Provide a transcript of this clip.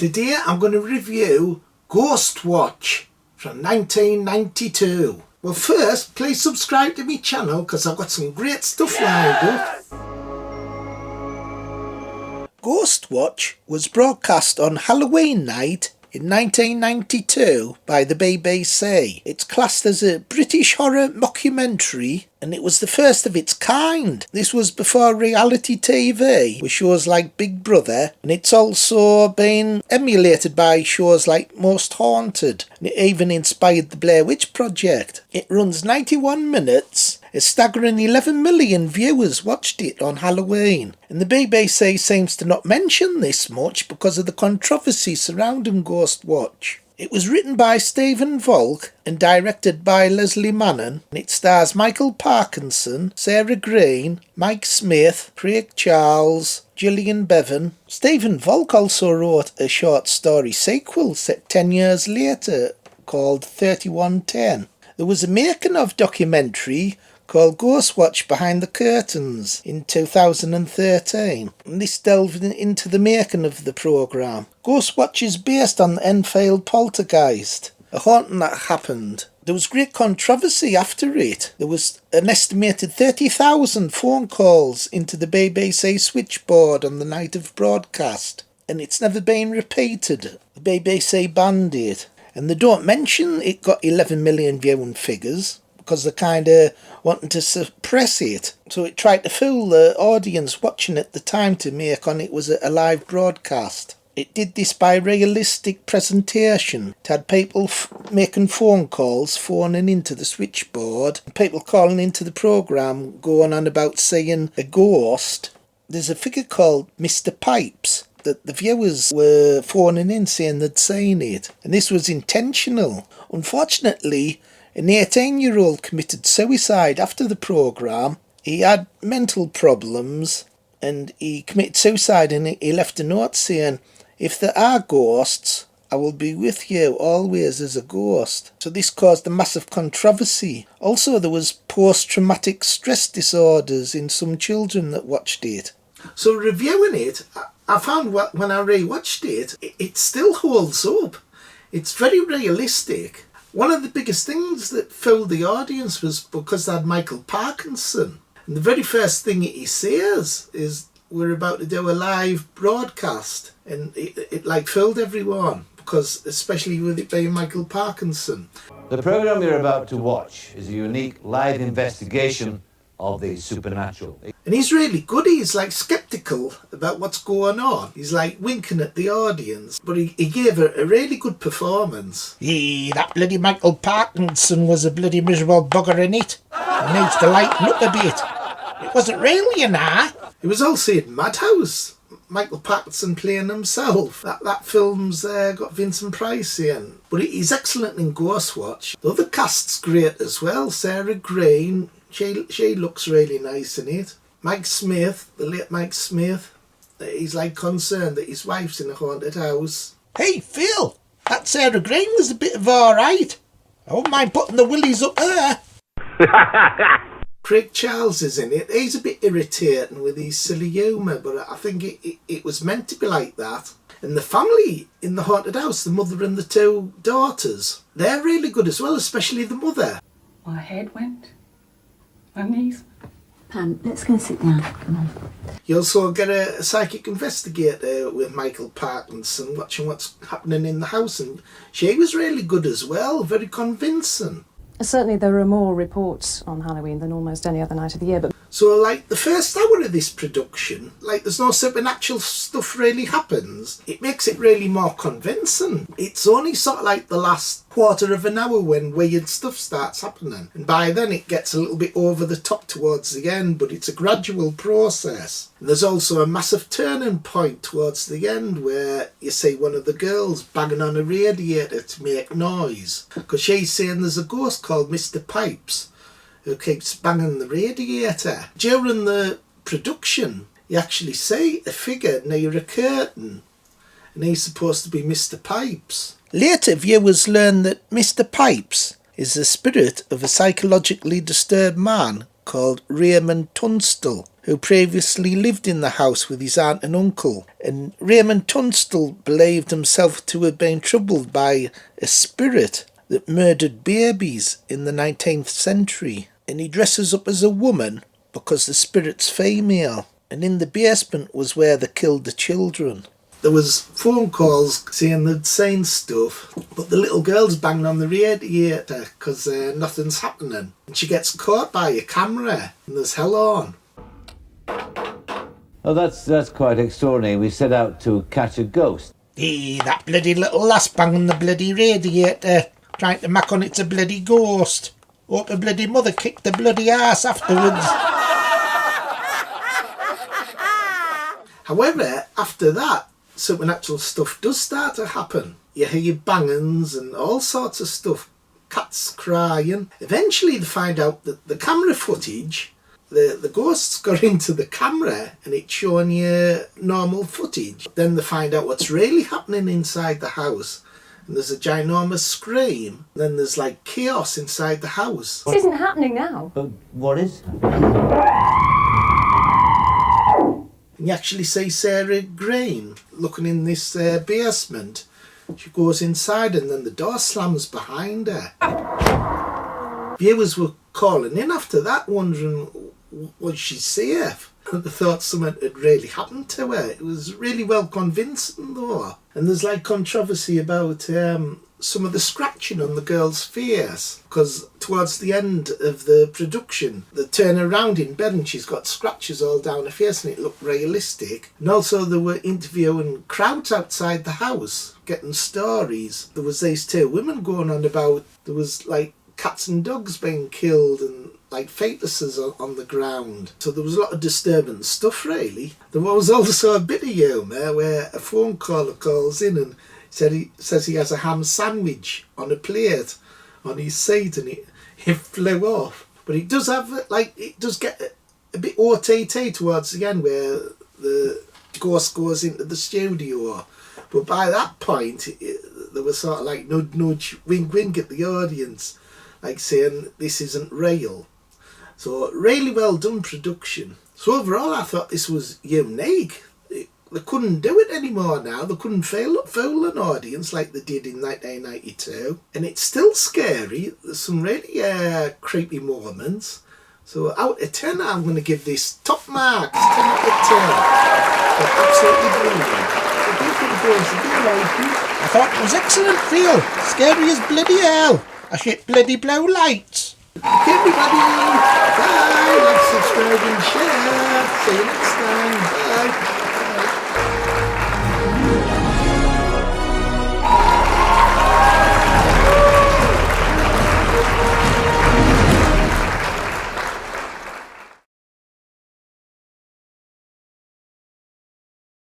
Today I'm going to review Ghostwatch from 1992. Well, first, please subscribe to my channel because I've got some great stuff lined up. Ghostwatch was broadcast on Halloween night in 1992 by the BBC. It's classed as a British horror mockumentary and it was the first of its kind. This was before reality TV with shows like Big Brother, and it's also been emulated by shows like Most Haunted, and it even inspired the Blair Witch Project. It runs 91 minutes. A staggering 11 million viewers watched it on Halloween, and the BBC seems to not mention this much because of the controversy surrounding Ghostwatch. It was written by Volk and directed by Lesley, and it stars Michael Parkinson, Sarah Greene, Mike Smith, Craig Charles, Gillian Bevan. Volk also wrote a short story sequel set 10 years later called 3110. There was a making of documentary called Ghostwatch Behind the Curtains in 2013, and this delved into the making of the programme. Ghostwatch is based on the Enfield poltergeist, a haunting that happened. There was great controversy after it. There was an estimated 30,000 phone calls into the BBC switchboard on the night of broadcast, and it's never been repeated. The BBC banned it, and they don't mention it got 11 million viewing figures, because they're kind of wanting to suppress it. So it tried to fool the audience watching at the time to make on it was a live broadcast. It did this by realistic presentation. It had people making phone calls, phoning into the switchboard, people calling into the programme, going on about seeing a ghost. There's a figure called Mr. Pipes that the viewers were phoning in saying they'd seen it. And this was intentional. Unfortunately, an 18-year-old committed suicide after the programme. He had mental problems and he committed suicide, and he left a note saying, "If there are ghosts, I will be with you always as a ghost." So this caused a massive controversy. Also, there was post-traumatic stress disorders in some children that watched it. So reviewing it, I found when I rewatched it, it still holds up. It's very realistic. One of the biggest things that fooled the audience was because they had Michael Parkinson. And the very first thing he says is, "We're about to do a live broadcast." And it like fooled everyone, because especially with it being Michael Parkinson. The programme you're about to watch is a unique live investigation of the supernatural. And he's really good. He's like sceptical about what's going on. He's like winking at the audience, but he gave a really good performance. That bloody Michael Parkinson was a bloody miserable bugger in it. He needs to lighten up a bit. It wasn't real, you know. It was also in Madhouse. Michael Parkinson playing himself. That film's got Vincent Price in. But he's excellent in Ghostwatch. The other cast's great as well. Sarah Greene, she looks really nice in it. Mike Smith, the late Mike Smith, he's like concerned that his wife's in a haunted house. Hey Phil, that Sarah Greene was a bit of alright. I wouldn't mind putting the willies up there. Craig Charles is in it. He's a bit irritating with his silly humour, but I think it was meant to be like that. And the family in the haunted house, the mother and the two daughters, they're really good as well, especially the mother. My head went. My knees. Pam, let's go sit down. Come on. You also get a psychic investigator with Michael Parkinson watching what's happening in the house, and she was really good as well, very convincing. Certainly there are more reports on Halloween than almost any other night of the year, but so like the first hour of this production, like there's no supernatural stuff really happens. It makes it really more convincing. It's only sort of like the last quarter of an hour when weird stuff starts happening, and by then it gets a little bit over the top towards the end, but it's a gradual process. And there's also a massive turning point towards the end where you see one of the girls banging on a radiator to make noise, because she's saying there's a ghost called Mr. Pipes who keeps banging the radiator. During the production, you actually see a figure near a curtain, and he's supposed to be Mr. Pipes. Later, viewers learn that Mr. Pipes is the spirit of a psychologically disturbed man called Raymond Tunstall. who previously lived in the house with his aunt and uncle, and Raymond Tunstall believed himself to have been troubled by a spirit that murdered babies in the 19th century, and he dresses up as a woman because the spirit's female, and in the basement was where they killed the children. There was phone calls saying they'd seen stuff, but the little girl's banging on the radiator because nothing's happening. And she gets caught by a camera and there's hell on. Oh, that's quite extraordinary. We set out to catch a ghost. That bloody little lass banging the bloody radiator, trying to mack on it's a bloody ghost. Hope her bloody mother kicked the bloody ass afterwards. However, after that, supernatural stuff does start to happen. You hear bangings and all sorts of stuff. Cats crying. Eventually they find out that the camera footage, the ghosts got into the camera and it's showing you normal footage. Then they find out what's really happening inside the house. And there's a ginormous scream. Then there's like chaos inside the house. This isn't happening now. What is? And you actually see Sarah Greene looking in this basement. She goes inside and then the door slams behind her. Viewers were calling in after that wondering, was she safe? They thought something had really happened to her. It was really well convincing though. And there's like controversy about some of the scratching on the girl's face, because towards the end of the production they turn around in bed and she's got scratches all down her face and it looked realistic. And also they were interviewing crowds outside the house getting stories. There was these two women going on about there was like cats and dogs being killed and like fetuses on the ground. So there was a lot of disturbing stuff really. There was also a bit of humour where a phone caller calls in and says he has a ham sandwich on a plate on his seat and it flew off. But it does have, like, it does get a bit OTT towards the end where the ghost goes into the studio. But by that point, there was sort of like nudge, nudge, wink, wink at the audience, like saying this isn't real. So really well done production. So overall, I thought this was unique. They couldn't do it anymore now. They couldn't fool an audience like they did in 1992. And it's still scary. There's some really creepy moments. So out of 10, I'm going to give this top marks, 10 out of 10. They're absolutely brilliant. So go for the boys. If you like it. I thought it was excellent, Phil. Scary as bloody hell. I shit bloody blue lights. Okay, everybody. Bye. Like, subscribe and share. See you next time. Bye.